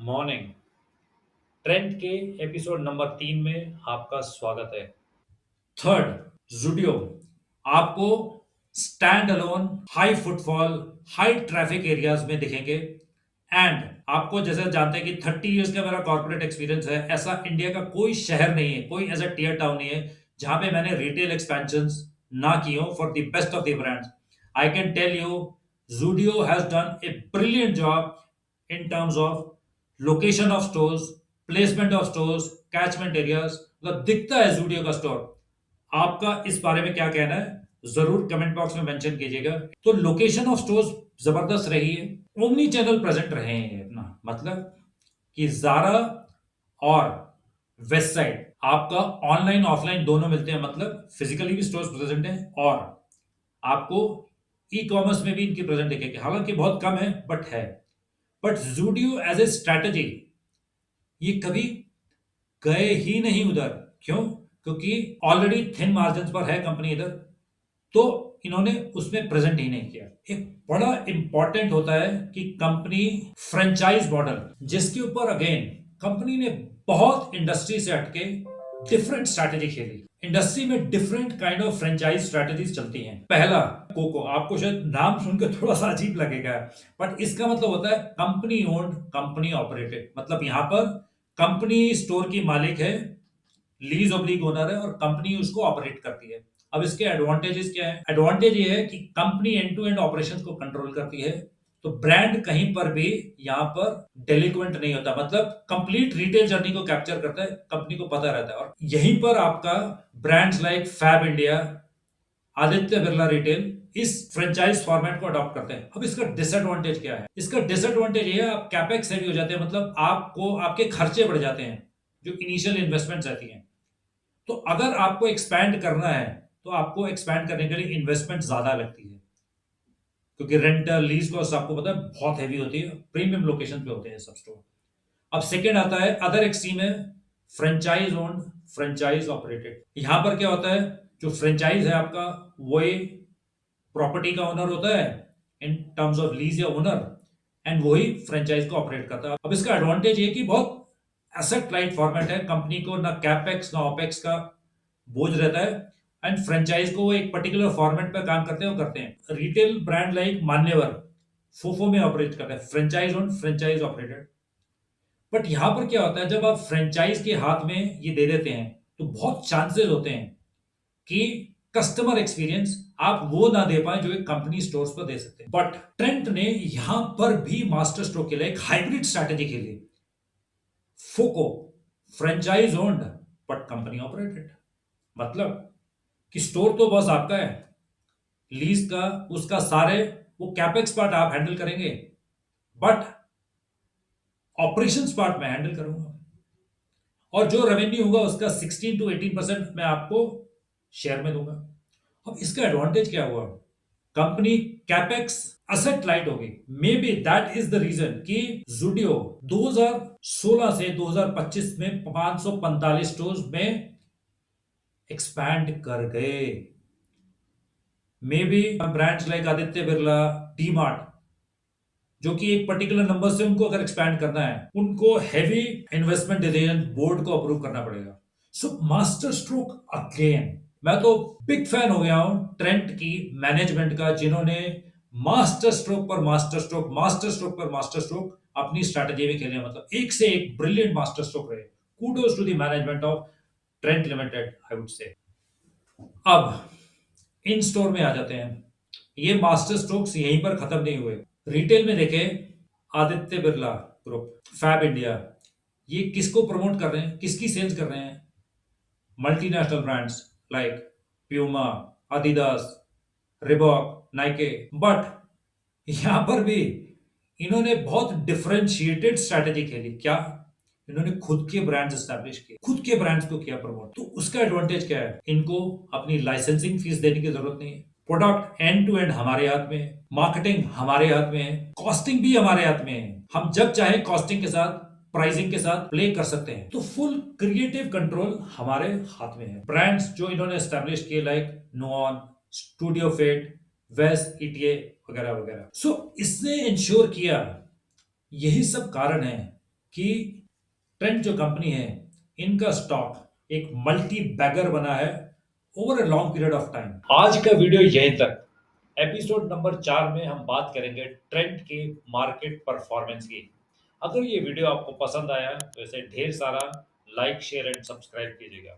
Morning. Trend के episode number 3 में आपका स्वागत है। थर्ड, ज़ुडियो आपको stand alone, high footfall, high traffic areas में दिखेंगे। एंड आपको जैसे जानते हैं कि 30 इयर्स का मेरा कॉर्पोरेट एक्सपीरियंस है, ऐसा इंडिया का कोई शहर नहीं है, कोई ऐसा टियर टाउन नहीं है जहां पे मैंने रिटेल एक्सपेंशन ना की हो for the best of the brands. I can tell you, Zudio has done a brilliant job in terms of location of stores, placement of stores, catchment areas. मतलब दिखता है जूडियो का स्टोर। आपका इस बारे में क्या कहना है जरूर कमेंट बॉक्स में मेंशन कीजिएगा। तो लोकेशन ऑफ स्टोर्स जबरदस्त रही है, ओमनी चैनल प्रेजेंट रहे हैं अपना, मतलब कि जारा और वेस्ट साइड आपका ऑनलाइन ऑफलाइन दोनों मिलते हैं, मतलब फिजिकली भी स्टोर्स प्रेजेंट हैं और आपको ई कॉमर्स में भी इनकी प्रेजेंट दिखेगी, हालांकि बहुत कम है बट है। But Zudio as a strategy ये कभी गए ही नहीं उधर। क्यों? क्योंकि ऑलरेडी थिन मार्जिन पर है कंपनी इधर, तो इन्होंने उसमें प्रेजेंट ही नहीं किया। एक बड़ा इंपॉर्टेंट होता है कि कंपनी फ्रेंचाइज मॉडल, जिसके ऊपर अगेन कंपनी ने बहुत इंडस्ट्री से हटके डिफरेंट स्ट्रैटेजी खेली। इंडस्ट्री में different kind of franchise strategies चलती हैं। पहला, कोको। आपको शायद नाम सुनकर थोड़ा सा अजीब लगेगा, बट इसका मतलब होता है कंपनी ओन्ड, कंपनी ऑपरेटेड। मतलब यहां पर कंपनी स्टोर की मालिक है, लीज ऑब्लिक ओनर है और कंपनी उसको ऑपरेट करती है। अब इसके एडवांटेजेस क्या है? एडवांटेज ये है कि company end to end operations को कंट्रोल करती है, तो ब्रांड कहीं पर भी यहां पर डेलिक्वेंट नहीं होता, मतलब कंप्लीट रिटेल जर्नी को कैप्चर करता है, कंपनी को पता रहता है। और यहीं पर आपका brands like Fabindia, Aditya Birla retail इस फ्रेंचाइज फॉर्मेट को अडॉप्ट करते हैं। अब इसका डिसएडवांटेज क्या है? इसका डिसएडवांटेज ये है, आप कैपेक्स हैवी हो जाते हैं, मतलब आपको आपके खर्चे बढ़ जाते हैं, जो इनिशियल इन्वेस्टमेंट्स रहती हैं। तो अगर आपको एक्सपैंड करना है तो आपको एक्सपैंड करने के लिए इन्वेस्टमेंट ज्यादा लगती है, क्योंकि रेंटल लीज कॉस्ट आपको पता है बहुत हैवी होती है, प्रीमियम लोकेशन पे होते हैं सब स्टोर। अब सेकेंड आता है, अदर एक्सट्रीम है फ्रेंचाइज ओन्ड, फ्रेंचाइज ऑपरेटेड। यहां पर क्या होता है, जो फ्रेंचाइज है आपका वो प्रॉपर्टी का ओनर होता है इन टर्म्स ऑफ लीज या ओनर, एंड वही फ्रेंचाइज को ऑपरेट करता है। अब इसका एडवांटेज ये कि बहुत एसेट लाइट फॉर्मेट है, कंपनी को ना कैपेक्स ना ओपेक्स का बोझ रहता है, एंड फ्रेंचाइज को वो एक पर्टिकुलर फॉर्मेट पे काम करते हैं, वो करते हैं। रिटेल ब्रांड लाइक मान्यवर फोफो में ऑपरेट करता है, franchise own, franchise operated. But यहां पर क्या होता है, जब आप फ्रेंचाइज के हाथ में ये दे देते हैं तो बहुत चांसेस होते हैं कि कस्टमर एक्सपीरियंस आप वो ना दे पाए जो एक कंपनी स्टोर्स पर दे सकते हैं। बट ट्रेंट ने यहां पर भी मास्टर स्ट्रोक के लिए एक हाइब्रिड स्ट्रैटेजी खेली। FOCO franchise owned but company operated, मतलब कि स्टोर तो बस आपका है, लीज का उसका सारे वो कैपेक्स पार्ट आप हैंडल करेंगे, बट ऑपरेशंस पार्ट मैं हैंडल करूंगा, और जो रेवेन्यू होगा उसका 16 to 18% मैं आपको शेयर में दूंगा। अब इसका एडवांटेज क्या हुआ? कंपनी कैपेक्स असेट लाइट होगी। Maybe that is the reason कि जुडियो 2016 से 2025 में 545 स्टोर्स में एक्सपैंड कर गए। May be brands like Aditya Birla, D mart, जो कि एक पर्टिकुलर नंबर से उनको अगर एक्सपैंड करना है, उनको हैवी इन्वेस्टमेंट डिसीजन बोर्ड को अप्रूव करना पड़ेगा। सो मास्टर स्ट्रोक अगेन, मैं तो बिग फैन हो गया हूं ट्रेंट की मैनेजमेंट का, जिन्होंने मास्टर स्ट्रोक पर मास्टर स्ट्रोक, मास्टर स्ट्रोक पर मास्टर स्ट्रोक अपनी स्ट्रैटेजी में खेले, मतलब एक से एक ब्रिलियंट मास्टर स्ट्रोक रहे। Kudos to the management of Trent limited, I would say. अब इन स्टोर में आ जाते हैं। ये मास्टर स्ट्रोक्स यहीं पर खत्म नहीं हुए। रिटेल में देखें, आदित्य बिरला ग्रुप, फैब इंडिया, ये किसको प्रमोट कर रहे हैं, किसकी सेल्स कर रहे हैं? Multinational brands like Puma, adidas, Reebok, Nike. But यहां पर भी इन्होंने बहुत डिफरेंशिएटेड स्ट्रैटेजी खेली। क्या? इन्होंने खुद के ब्रांड्स एस्टैब्लिश किए, खुद के ब्रांड्स को किया प्रमोट। तो उसका एडवांटेज क्या है? इनको अपनी लाइसेंसिंग फीस देने की जरूरत नहीं है, प्रोडक्ट एंड टू एंड हमारे हाथ में है, मार्केटिंग हमारे हाथ में है, कॉस्टिंग भी हमारे हाथ में है। हम जब चाहे कॉस्टिंग के साथ, प्राइसिंग के साथ प्ले कर सकते हैं, तो फुल क्रिएटिव कंट्रोल हमारे हाथ में है। ब्रांड्स जो इन्होंने एस्टैब्लिश किए लाइक नोन, स्टूडियो फेट, वेस्ट, ईटीए वगैरह वगैरह। सो इसने इंश्योर किया, यही सब कारण है कि ट्रेंट जो कंपनी है, इनका स्टॉक एक मल्टी बैगर बना है over a long period of time. आज का वीडियो यहीं तक। एपिसोड नंबर 4 में हम बात करेंगे ट्रेंट के मार्केट परफॉर्मेंस की। अगर ये वीडियो आपको पसंद आया तो इसे ढेर सारा लाइक शेयर एंड सब्सक्राइब कीजिएगा।